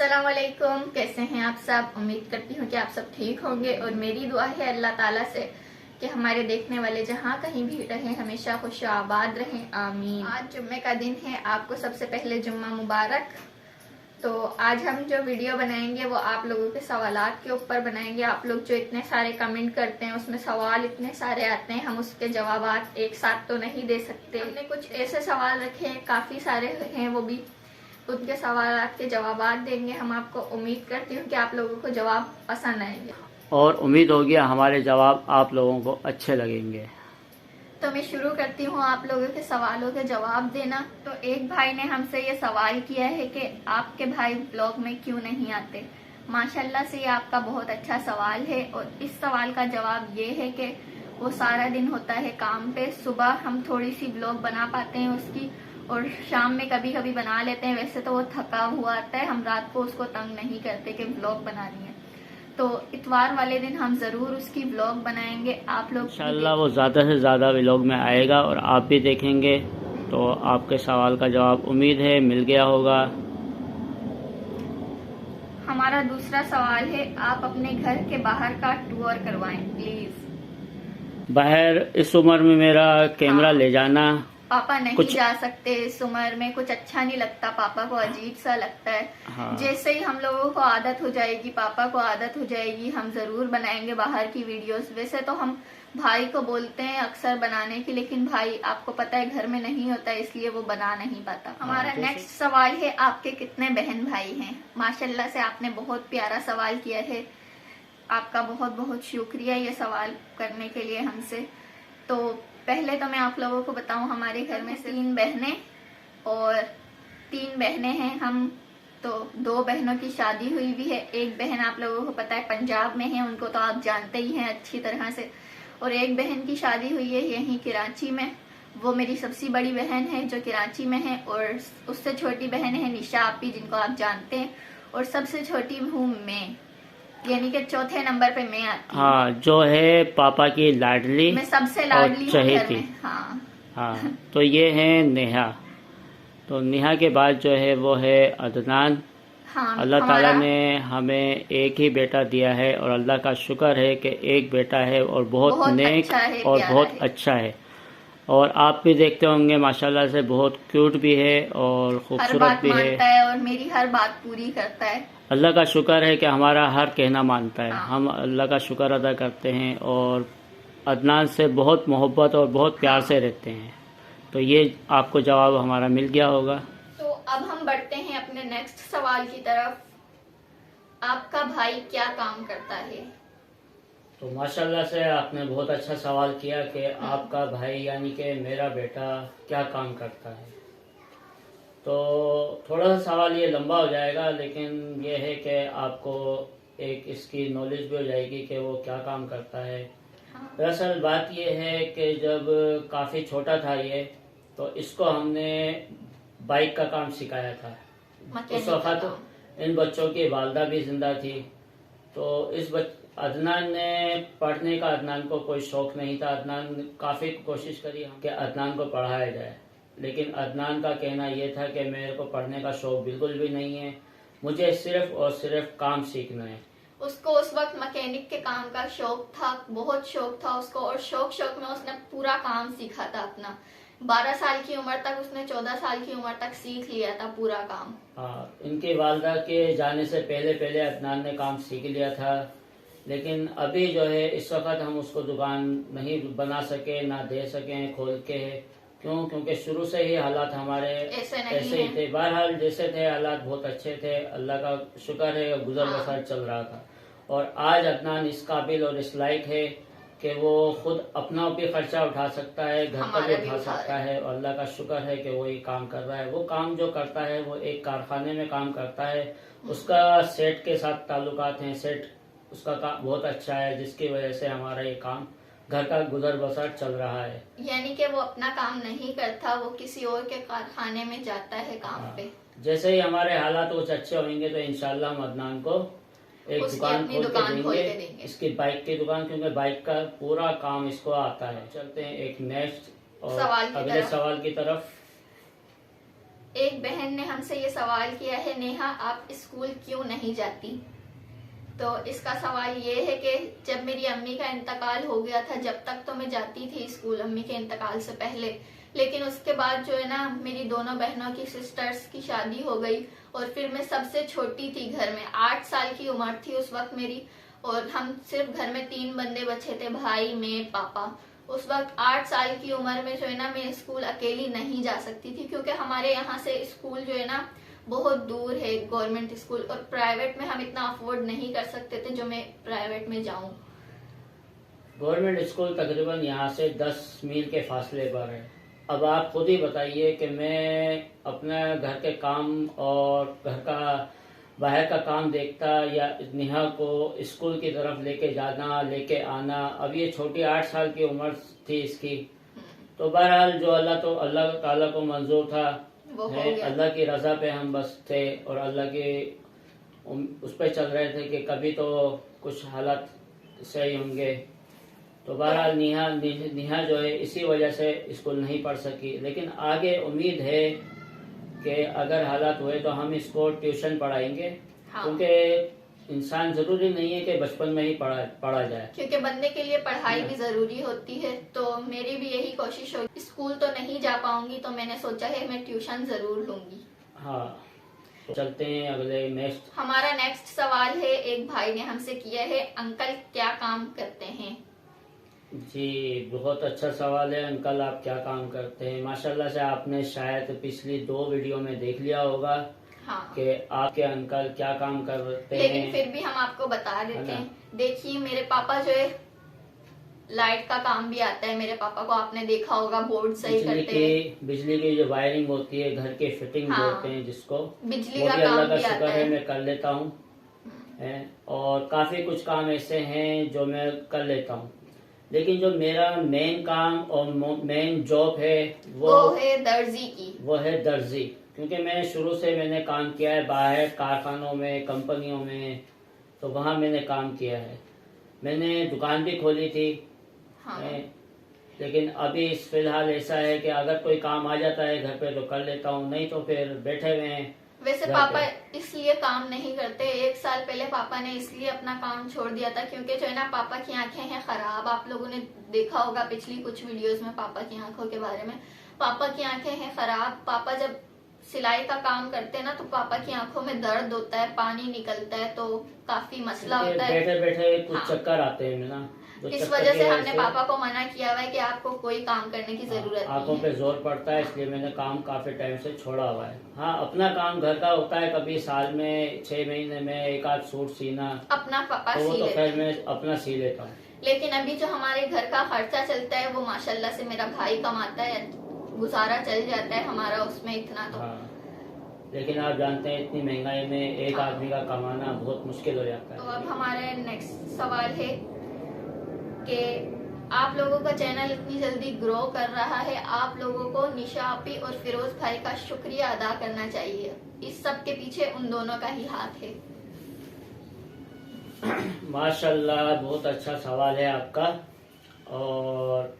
अस्सलाम वालेकुम। कैसे हैं आप सब? उम्मीद करती हूँ कि आप सब ठीक होंगे और मेरी दुआ है अल्लाह ताला से कि हमारे देखने वाले जहाँ कहीं भी रहें हमेशा खुश आबाद रहें, आमीन। आज जुम्मे का दिन है, आपको सबसे पहले जुम्मा मुबारक। तो आज हम जो वीडियो बनाएंगे वो आप लोगों के सवालात के ऊपर बनाएंगे। आप लोग जो इतने सारे कमेंट करते हैं उसमें सवाल इतने सारे आते हैं, हम उसके जवाबात एक साथ तो नहीं दे सकते। हमने कुछ ऐसे सवाल रखे हैं, काफी सारे हैं, वो भी उनके सवाल के जवाब देंगे हम आपको। उम्मीद करती हूँ कि आप लोगों को जवाब पसंद आएंगे और उम्मीद होगी हमारे जवाब आप लोगों को अच्छे लगेंगे। तो मैं शुरू करती हूँ आप लोगों के सवालों के जवाब देना। तो एक भाई ने हमसे ये सवाल किया है कि आपके भाई ब्लॉग में क्यों नहीं आते। माशाल्लाह से ये आपका बहुत अच्छा सवाल है और इस सवाल का जवाब ये है कि वो सारा दिन होता है काम पे। सुबह हम थोड़ी सी ब्लॉग बना पाते हैं उसकी और शाम में कभी कभी बना लेते हैं। वैसे तो वो थका हुआ आता है, हम रात को उसको तंग नहीं करते कि व्लॉग बनानी है। तो इतवार वाले दिन हम जरूर उसकी व्लॉग बनाएंगे, आप लोग इंशाल्लाह वो ज़्यादा से ज़्यादा व्लॉग में आएगा और आप भी देखेंगे। तो आपके सवाल का जवाब उम्मीद है मिल गया होगा। हमारा दूसरा सवाल है, आप अपने घर के बाहर का टूर करवाएं प्लीज। बाहर इस उम्र में मेरा कैमरा ले जाना पापा नहीं कुछ जा सकते इस उम्र में, कुछ अच्छा नहीं लगता, पापा को अजीब सा लगता है। हाँ। जैसे ही हम लोगों को आदत हो जाएगी, पापा को आदत हो जाएगी, हम जरूर बनाएंगे बाहर की वीडियोस। वैसे तो हम भाई को बोलते हैं अक्सर बनाने की, लेकिन भाई आपको पता है घर में नहीं होता, इसलिए वो बना नहीं पाता। हमारा नेक्स्ट सवाल है, आपके कितने बहन भाई हैं? माशाल्लाह से आपने बहुत प्यारा सवाल किया है, आपका बहुत बहुत शुक्रिया ये सवाल करने के लिए हमसे। तो पहले तो मैं आप लोगों को बताऊं, हमारे घर में 3 बहनें और 3 बहनें हैं हम। तो 2 बहनों की शादी हुई भी है। एक बहन आप लोगों को पता है पंजाब में है, उनको तो आप जानते ही हैं अच्छी तरह से। और एक बहन की शादी हुई है यहीं कराची में, वो मेरी सबसे बड़ी बहन है जो कराची में है। और उससे छोटी बहन है निशा आपी, जिनको आप जानते हैं। और सबसे छोटी हूँ मैं, यानी कि चौथे नंबर पे मैं आती हूँ। हाँ, जो है पापा की लाडली, मैं सबसे लाडली हूँ घर में। हाँ। तो ये है नेहा। तो नेहा के बाद जो है वो है अदनान। हाँ, अल्लाह ताला ने हमें एक ही बेटा दिया है और अल्लाह का शुक्र है कि एक बेटा है और बहुत नेक अच्छा है, और बहुत अच्छा है। और आप भी देखते होंगे माशाल्लाह से बहुत क्यूट भी है और खूबसूरत भी है और मेरी हर बात पूरी करता है। अल्लाह का शुक्र है कि हमारा हर कहना मानता है। हाँ। हम अल्लाह का शुक्र अदा करते हैं और अदनान से बहुत मोहब्बत और बहुत प्यार से रहते हैं। तो ये आपको जवाब हमारा मिल गया होगा। तो अब हम बढ़ते हैं अपने नेक्स्ट सवाल की तरफ। आपका भाई क्या काम करता है? तो माशाल्लाह से आपने बहुत अच्छा सवाल किया कि आपका भाई यानी कि मेरा बेटा क्या काम करता है। तो थोड़ा सा सवाल ये लंबा हो जाएगा, लेकिन ये है कि आपको एक इसकी नॉलेज भी हो जाएगी कि वो क्या काम करता है। दरअसल बात ये है कि जब काफ़ी छोटा था ये, तो इसको हमने बाइक का काम सिखाया था। उस वक्त इन बच्चों की वालदा भी जिंदा थी। तो अदनान ने पढ़ने का, अदनान को कोई शौक नहीं था। अदनान काफ़ी कोशिश करी कि अदनान को पढ़ाया जाए, लेकिन अदनान का कहना यह था कि मेरे को पढ़ने का शौक बिल्कुल भी नहीं है, मुझे सिर्फ और सिर्फ काम सीखना है। उसको उस वक्त मैकेनिक के काम का शौक था, बहुत शौक था उसको। और शौक में उसने पूरा काम सीखा था अपना। 12 साल की उम्र तक उसने 14 साल की उम्र तक सीख लिया था पूरा काम। हाँ, इनकी वालदा के जाने से पहले पहले अदनान ने काम सीख लिया था। लेकिन अभी जो है इस वक्त हम उसको दुकान नहीं बना सके, ना दे सके खोल के। क्यों? क्योंकि शुरू से ही हालात हमारे ऐसे ही थे। बहरहाल जैसे थे हालात बहुत अच्छे थे, अल्लाह का शुक्र है, गुजर बसर चल रहा था। और आज अदनान इस काबिल और इस लायक है कि वो खुद अपना भी खर्चा उठा सकता है, घर का भी उठा सकता है। और अल्लाह का शुक्र है कि वो ये काम कर रहा है। वो काम जो करता है वो एक कारखाने में काम करता है। उसका सेठ के साथ ताल्लुकात हैं, सेठ उसका काम बहुत अच्छा है, जिसकी वजह से हमारा ये काम घर का गुजर बसर चल रहा है। यानी कि वो अपना काम नहीं करता, वो किसी और के कारखाने में जाता है काम पे। जैसे ही हमारे हालात कुछ अच्छे होंगे तो इंशाल्लाह हम अदनान को एक दुकान खोल के देंगे, इसकी बाइक की दुकान, क्योंकि बाइक का पूरा काम इसको आता है। चलते हैं एक नेक्स्ट और अगले सवाल की तरफ। एक बहन ने हमसे ये सवाल किया है, नेहा आप स्कूल क्यों नहीं जाती? तो इसका सवाल ये है कि जब मेरी अम्मी का इंतकाल हो गया था, जब तक तो मैं जाती थी स्कूल अम्मी के इंतकाल से पहले, लेकिन उसके बाद जो है ना मेरी दोनों बहनों की सिस्टर्स की शादी हो गई और फिर मैं सबसे छोटी थी घर में, 8 साल की उम्र थी उस वक्त मेरी, और हम सिर्फ घर में 3 बंदे बचे थे, भाई मैं पापा। उस वक्त 8 साल की उम्र में जो है ना मैं स्कूल अकेली नहीं जा सकती थी, क्योंकि हमारे यहाँ से स्कूल जो है ना बहुत दूर है गवर्नमेंट स्कूल, और प्राइवेट में हम इतना अफोर्ड नहीं कर सकते थे जो मैं प्राइवेट में जाऊं। गवर्नमेंट स्कूल तकरीबन यहाँ से 10 मील के फासले पर है। अब आप खुद ही बताइए कि मैं अपना घर के काम और घर का बाहर का काम देखता या नेहा को स्कूल की तरफ लेके जाना लेके आना। अब ये छोटी 8 साल की उम्र थी इसकी, तो बहरहाल जो अल्लाह ताला को मंजूर था वो हो है, गया। अल्लाह की रजा पे हम बस थे और अल्लाह के उस पे चल रहे थे कि कभी तो कुछ हालात सही होंगे। तो बहरहाल नेहा जो है इसी वजह से स्कूल नहीं पढ़ सकी, लेकिन आगे उम्मीद है कि अगर हालात हुए तो हम इसको ट्यूशन पढ़ाएंगे। हाँ। क्योंकि इंसान जरूरी नहीं है कि बचपन में ही पढ़ा जाए, क्योंकि बंदे के लिए पढ़ाई भी जरूरी होती है। तो मेरी भी यही कोशिश होगी, स्कूल तो नहीं जा पाऊंगी तो मैंने सोचा है मैं ट्यूशन जरूर लूंगी। हाँ, तो चलते हैं अगले नेक्स्ट। हमारा नेक्स्ट सवाल है, एक भाई ने हमसे किया है, अंकल क्या काम करते हैं? जी, बहुत अच्छा सवाल है। अंकल आप क्या काम करते हैं? माशाल्लाह से आपने शायद पिछली 2 वीडियो में देख लिया होगा हाँ। कि आपके अंकल क्या काम करते लेकिन हैं। फिर भी हम आपको बता देते है ना? हैं। देखिए मेरे पापा जो है लाइट का काम भी आता है, मेरे पापा को आपने देखा होगा बोर्ड सही करते हैं। बिजली की जो वायरिंग होती है, घर की फिटिंग हाँ। बोलते हैं जिसको, बिजली वो का भी काम अल्लाह का भी शुक्र आता है है। मैं कर लेता हूँ। और काफी कुछ काम ऐसे हैं जो मैं कर लेता हूँ, लेकिन जो मेरा मेन काम और मेन जॉब है वो है दर्जी की। वो है दर्जी। क्योंकि मैंने काम किया है बाहर कारखानों में, कंपनियों में, तो वहाँ मैंने काम किया है। मैंने दुकान भी खोली थी। हाँ। लेकिन अभी फिलहाल ऐसा है कि अगर कोई काम आ जाता है घर पे तो कर लेता हूँ, नहीं तो फिर बैठे हुए हैं। वैसे पापा इसलिए काम नहीं करते, 1 साल पहले पापा ने इसलिए अपना काम छोड़ दिया था क्योंकि जो है ना पापा की आंखें हैं खराब। आप लोगों ने देखा होगा पिछली कुछ वीडियोस में पापा की आंखों के बारे में। पापा की आंखें हैं खराब। पापा जब सिलाई का काम करते हैं ना तो पापा की आंखों में दर्द होता है, पानी निकलता है, तो काफी मसला होता है। बैठे बैठे कुछ हाँ। चक्कर आते हैं ना, इस वजह से हमने पापा को मना किया हुआ है कि आपको कोई काम करने की जरूरत नहीं आंखों है। पे जोर पड़ता है, इसलिए मैंने काम काफी टाइम से छोड़ा हुआ है। हाँ, अपना काम घर का होता है, कभी साल में 6 महीने में एक आध सूट सीना, अपना पापा तो वो सी तो लेते खैर हैं। मैं अपना सी लेता हूँ। लेकिन अभी जो हमारे घर का खर्चा चलता है वो माशाल्लाह से मेरा भाई कमाता है, गुजारा चल जाता है हमारा उसमें इतना। तो हाँ, लेकिन आप जानते हैं इतनी महंगाई में एक आदमी का कमाना बहुत मुश्किल हो जाता है। तो अब हमारे नेक्स्ट सवाल है कि आप लोगों का चैनल इतनी जल्दी ग्रो कर रहा है, आप लोगों को निशा आपी और फिरोज भाई का शुक्रिया अदा करना चाहिए। इस सब के पीछे उन दोनों का ही हाथ है। माशाल्लाह, बहुत अच्छा सवाल है आपका, और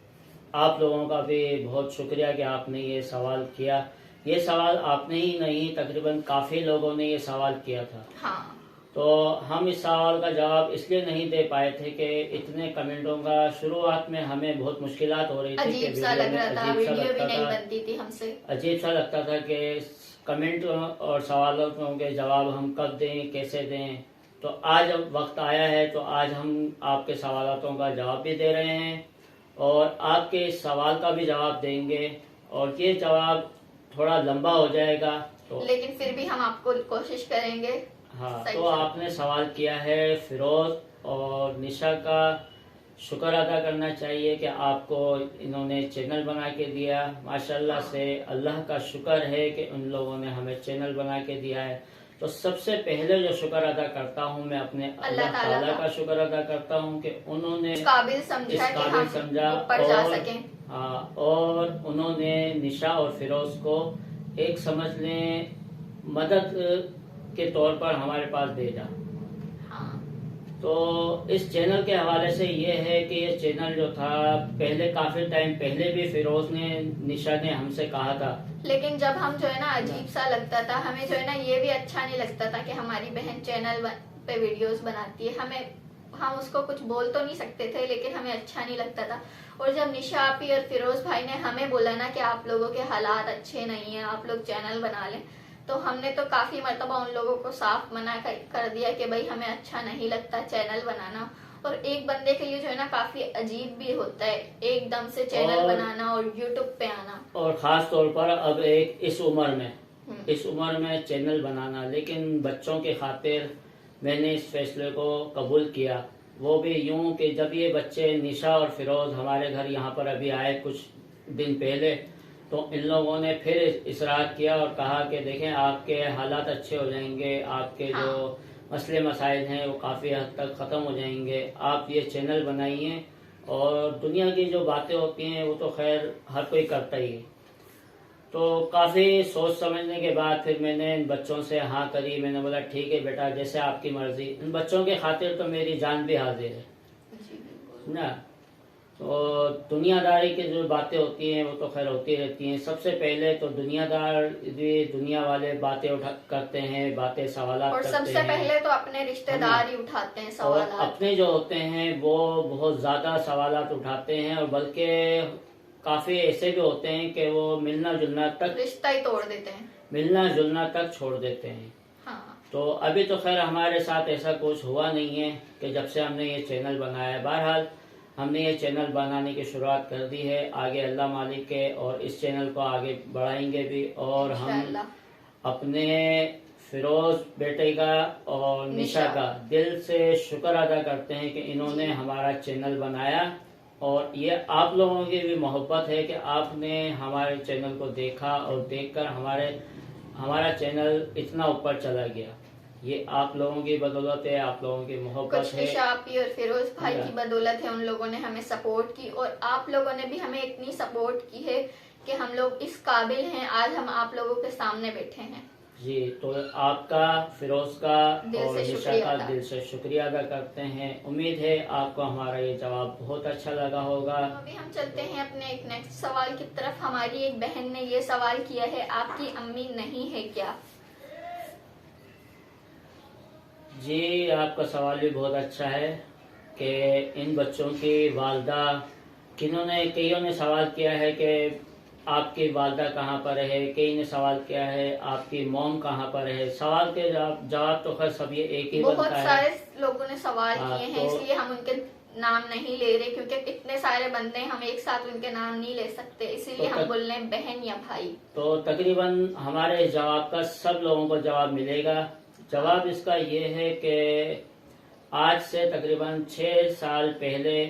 आप लोगों का भी बहुत शुक्रिया कि आपने ये सवाल किया। ये सवाल आपने ही नहीं, तकरीबन काफ़ी लोगों ने ये सवाल किया था। हाँ। तो हम इस सवाल का जवाब इसलिए नहीं दे पाए थे कि इतने कमेंटों का शुरुआत में हमें बहुत मुश्किलात हो रही थी। अजीब सा लग रहा था, वीडियो भी नहीं बनती थी हमसे। अजीब सा लगता था कि कमेंट और सवालों के जवाब हम कब दें, कैसे दें। तो आज अब वक्त आया है, तो आज हम आपके सवालों का जवाब भी दे रहे हैं और आपके सवाल का भी जवाब देंगे, और ये जवाब थोड़ा लंबा हो जाएगा तो, लेकिन फिर भी हम आपको कोशिश करेंगे। हाँ, तो आपने सवाल किया है फिरोज और निशा का शुक्र अदा करना चाहिए कि आपको इन्होंने चैनल बना के दिया। माशाल्लाह से अल्लाह का शुक्र है कि उन लोगों ने हमें चैनल बना के दिया है। तो सबसे पहले जो शुक्र अदा करता हूँ मैं अपने अल्लाह ताला का शुक्र अदा करता हूँ कि उन्होंने इस काबिल समझा कि हम ऊपर जा सकें। हाँ, और उन्होंने निशा और फिरोज को एक समझ लें मदद के तौर पर हमारे पास भेजा। हाँ। तो इस चैनल के हवाले से ये है कि ये चैनल जो था पहले काफी टाइम पहले भी फिरोज ने, निशा ने हमसे कहा था, लेकिन जब हम जो है ना अजीब सा लगता था, हमें जो है ना ये भी अच्छा नहीं लगता था कि हमारी बहन चैनल पे वीडियोस बनाती है। हम उसको कुछ बोल तो नहीं सकते थे, लेकिन हमें अच्छा नहीं लगता था। और जब निशा आपी और फिरोज भाई ने हमें बोला ना कि आप लोगों के हालात अच्छे नहीं है, आप लोग चैनल बना लें, तो हमने तो काफी मर्तबा उन लोगों को साफ मना कर दिया कि भाई हमें अच्छा नहीं लगता चैनल बनाना। और एक बंदे के लिए जो है ना काफी अजीब भी होता है एकदम से चैनल बनाना और यूट्यूब पे आना, और खास तौर पर अब इस उम्र में चैनल बनाना। लेकिन बच्चों के खातिर मैंने इस फैसले को कबूल किया, वो भी यूं कि जब ये बच्चे निशा और फिरोज हमारे घर यहाँ पर अभी आए कुछ दिन पहले, तो इन लोगों ने फिर इसरार किया और कहा कि देखें आपके हालात अच्छे हो जाएंगे, आपके जो मसले मसाइल हैं वो काफ़ी हद तक ख़त्म हो जाएंगे, आप ये चैनल बनाइए। और दुनिया की जो बातें होती हैं वो तो खैर हर कोई करता ही है। तो काफ़ी सोच समझने के बाद फिर मैंने इन बच्चों से हाँ करी। मैंने बोला ठीक है बेटा, जैसे आपकी मर्जी। इन बच्चों के खातिर तो मेरी जान भी हाजिर है ना। तो दुनियादारी की जो बातें होती हैं वो तो खैर होती रहती हैं। सबसे पहले तो दुनिया वाले बातें करते हैं, बातें सवालात और करते हैं। सबसे पहले तो अपने रिश्तेदार ही उठाते हैं सवालात। और अपने जो होते हैं वो बहुत ज्यादा सवालात उठाते हैं, और बल्कि काफी ऐसे भी होते हैं कि वो मिलना जुलना तक रिश्ता ही तोड़ देते हैं, मिलना जुलना तक छोड़ देते हैं। हाँ। तो अभी तो खैर हमारे साथ ऐसा कुछ हुआ नहीं है कि जब से हमने ये चैनल बनाया है। बहरहाल हमने ये चैनल बनाने की शुरुआत कर दी है, आगे अल्लाह मालिक है, और इस चैनल को आगे बढ़ाएंगे भी। और हम अपने फिरोज बेटे का और निशा का दिल से शुक्र अदा करते हैं कि इन्होंने हमारा चैनल बनाया। और ये आप लोगों की भी मोहब्बत है कि आपने हमारे चैनल को देखा और देखकर हमारा चैनल इतना ऊपर चला गया। ये आप लोगों की बदौलत है, आप लोगों की मोहब्बत है। निशा आपी और फिरोज भाई की बदौलत है, उन लोगों ने हमें सपोर्ट की, और आप लोगों ने भी हमें इतनी सपोर्ट की है कि हम लोग इस काबिल हैं, आज हम आप लोगों के सामने बैठे हैं। जी, तो आपका, फिरोज का और निशा का दिल से शुक्रिया अदा करते हैं। उम्मीद है आपको हमारा ये जवाब बहुत अच्छा लगा होगा। अभी हम चलते हैं अपने एक नेक्स्ट सवाल की तरफ। हमारी एक बहन ने ये सवाल किया है, आपकी अम्मी नहीं है क्या? जी, आपका सवाल भी बहुत अच्छा है कि इन बच्चों की वालदा, कईयों ने सवाल किया है कि आपकी वालदा कहाँ पर है, कई ने सवाल किया है आपकी मॉम कहाँ पर है। सवाल के जवाब तो खैर सब ये एक ही बनता है। बहुत सारे लोगों ने सवाल किए हैं, इसलिए हम उनके नाम नहीं ले रहे, क्योंकि इतने सारे बंदे हम एक साथ उनके नाम नहीं ले सकते, इसीलिए हम बोल रहे हैं बहन या भाई। तो तकरीबन हमारे इस जवाब का सब लोगों को जवाब मिलेगा। जवाब इसका ये है कि आज से तकरीबन 6 साल पहले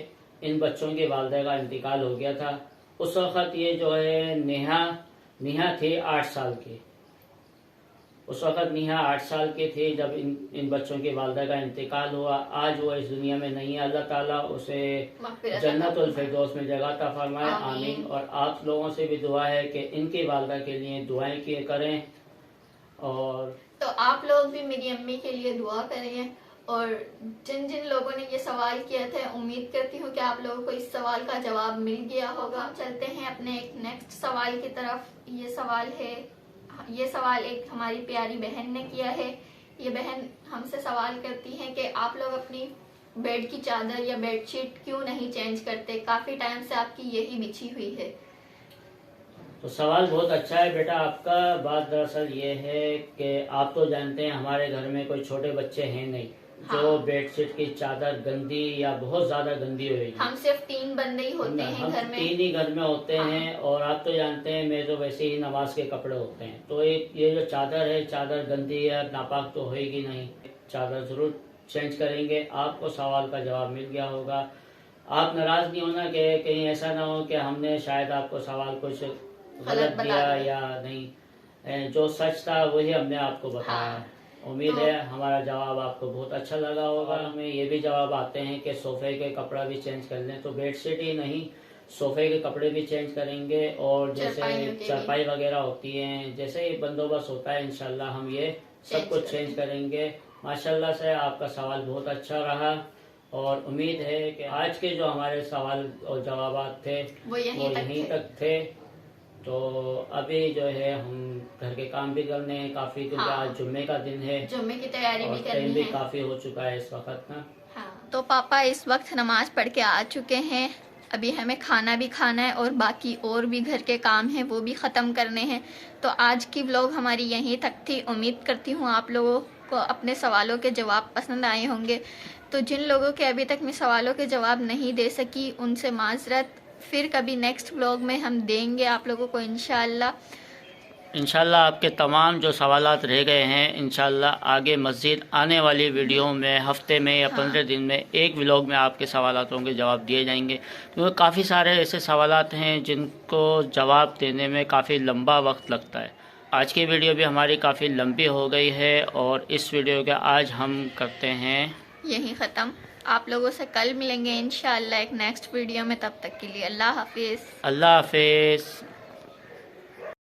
इन बच्चों की वालदा का इंतकाल हो गया था। उस वक़्त ये जो है नेहा थी 8 साल की। उस वक़्त नेहा 8 साल की थी जब इन बच्चों की वालदा का इंतकाल हुआ। आज वो इस दुनिया में नहीं है। अल्लाह ताला उसे जन्नतुल फिरदौस में जगह अता फरमाए, आमीन। और आप लोगों से भी दुआ है कि इनकी वालदा के लिए दुआएं किए करें। और तो आप लोग भी मेरी अम्मी के लिए दुआ करें। और जिन जिन लोगों ने ये सवाल किया था, उम्मीद करती हूँ कि आप लोगों को इस सवाल का जवाब मिल गया होगा। चलते हैं अपने एक नेक्स्ट सवाल की तरफ। ये सवाल एक हमारी प्यारी बहन ने किया है। ये बहन हमसे सवाल करती है कि आप लोग अपनी बेड की चादर या बेडशीट क्यों नहीं चेंज करते, काफी टाइम से आपकी यही बिछी हुई है। तो सवाल बहुत अच्छा है बेटा आपका। बात दरअसल ये है कि आप तो जानते हैं हमारे घर में कोई छोटे बच्चे हैं नहीं जो बेडशीट की चादर गंदी या बहुत ज्यादा गंदी होगी। हम सिर्फ 3 बंदे ही होते हैं घर में। 3 ही घर में होते हैं। और आप तो जानते हैं मेरे तो वैसे ही नमाज के कपड़े होते हैं। तो ये जो चादर है, चादर गंदी है, नापाक तो होगी नहीं, चादर जरूर चेंज करेंगे। आपको सवाल का जवाब मिल गया होगा। आप नाराज नहीं होना कि कहीं ऐसा ना हो कि हमने शायद आपको सवाल कुछ गलत दिया या नहीं। जो सच था वही हमने आपको बताया। उम्मीद है हमारा जवाब आपको बहुत अच्छा लगा होगा। हमें ये भी जवाब आते हैं कि सोफे के कपड़ा भी चेंज कर लें, तो बेडशीट ही नहीं सोफे के कपड़े भी चेंज करेंगे। और जैसे चारपाई वगैरह होती हैं, जैसे ही बंदोबस्त होता है इंशाल्लाह हम ये सब कुछ चेंज करेंगे। माशाल्लाह से आपका सवाल बहुत अच्छा रहा। और उम्मीद है कि आज के जो हमारे सवाल और जवाब थे वो यहीं तक थे। तो अभी जो है हम घर के काम भी करने हैं काफ़ी, क्योंकि हाँ। आज जुम्मे का दिन है जुम्मे की तैयारी और भी टाइम करनी भी है। काफ़ी हो चुका है इस वक्त ना। हाँ, तो पापा इस वक्त नमाज पढ़ के आ चुके हैं। अभी हमें खाना भी खाना है और बाकी और भी घर के काम हैं वो भी ख़त्म करने हैं। तो आज की व्लॉग हमारी यहीं तक थी। उम्मीद करती हूँ आप लोगों को अपने सवालों के जवाब पसंद आए होंगे। तो जिन लोगों के अभी तक मैं सवालों के जवाब नहीं दे सकी उनसे माजरत। फिर कभी नेक्स्ट व्लॉग में हम देंगे आप लोगों को इंशाल्लाह। इंशाल्लाह आपके तमाम जो सवालात रह गए हैं इंशाल्लाह आगे मज़ीद आने वाली वीडियो में हफ्ते में या 15 दिन में एक व्लॉग में आपके सवालातों के जवाब दिए जाएंगे, क्योंकि काफ़ी सारे ऐसे सवालात हैं जिनको जवाब देने में काफ़ी लंबा वक्त लगता है। आज की वीडियो भी हमारी काफ़ी लंबी हो गई है और इस वीडियो का आज हम करते हैं यहीं ख़त्म। आप लोगों से कल मिलेंगे इंशाल्लाह एक नेक्स्ट वीडियो में। तब तक के लिए अल्लाह हाफिज़। अल्लाह हाफिज़।